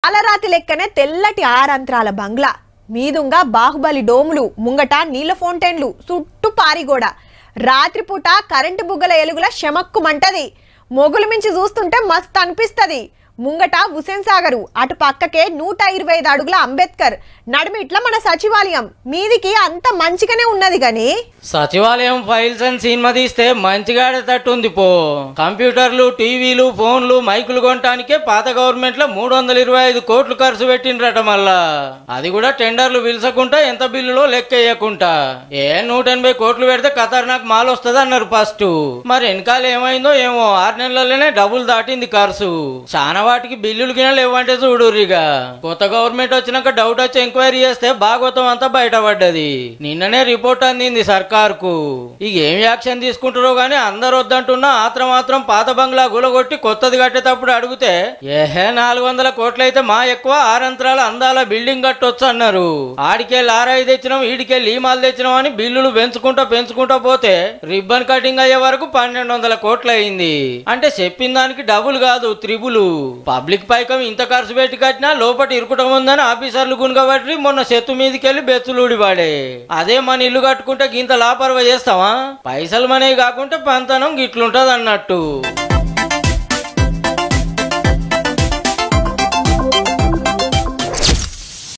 పాలరాతి లెక్కనే తెల్లటి ఆరంత్రాల బంగ్లా మీదుంగా బాహుబలి డోములు ముంగట నీళ్ళ ఫౌంటైన్లు చుట్టూ పారిగోడ రాత్రిపూట కరెంటు బుగ్గల ఎలుగుల శమక్కుమంటది మొగులు మించి చూస్తుంటే మస్తు అనిపిస్తది ముంగట హుసేన్ సాగరు అటు పక్కకే 125 అడుగుల అంబేద్కర్ నడిమిట్ల మన సచివాలయం మీదికి అంత మంచిగానే ఉన్నది గాని సచివాలయం ఫైల్స్ అని సినిమా తీస్తే మంచిగాడే తట్టుంది పో కంప్యూటర్లు టీవీలు ఫోన్లు మైకులు కొనటానికే పాత గవర్నమెంట్ లో 325 కోట్లు ఖర్చు పెట్టిండ్రట మళ్ళా అది కూడా టెండర్లు పిలుచకుంటా ఎంత బిల్లులో లెక్క వేయకుంటా 180 కోట్లు పెడితే ఖతర్నాక్ మాల్ వస్తుంది అన్నారు ఫస్ట్ మరి వెనకాల ఏమైందో ఏమో 6 నెలల్లోనే డబుల్ దాటింది ఖర్చు చాలా వాటికి బిల్లులు గిన్నెలు ఇవ్వంటే చూడురిగా కొత్త గవర్నమెంట్ వచ్చినాక డౌట్ వచ్చి ఎంక్వైరీ చేస్తే భాగవతం అంతా బయటపడ్డది నిన్ననే రిపోర్ట్ అందింది సర్కార్కు ఇక ఏం యాక్షన్ తీసుకుంటారో గానీ అందరు వద్దంటున్నా మాత్రం పాత బంగ్లా గులగొట్టి కొత్తది కట్టేటప్పుడు అడిగితే 400 కోట్లయితే మా ఎక్కువ ఆరంత్రాల అందాల బిల్డింగ్ కట్టొచ్చు అన్నారు ఆడికే లారాయి తెచ్చినాం ఈడికే లీమాలు తెచ్చినాం అని బిల్లులు పెంచుకుంటా పోతే రిబ్బన్ కటింగ్ అయ్యే వరకు 1200 కోట్లు అయింది అంటే చెప్పిన దానికి డబుల్ కాదు త్రిబుల్ పబ్లిక్ పైకం ఇంత ఖర్చు పెట్టి కట్టినా లోపల ఇరుకుటం ఉందని ఆఫీసర్లు గునుగబట్టి మొన్న చెత్త మీదకెళ్లి బెచ్చులుడివాడే అదే మన ఇల్లు కట్టుకుంటే గింత లాపర్వ చేస్తావా పైసలు మనే కాకుంటే పంతనం గిట్లుంటది అన్నట్టు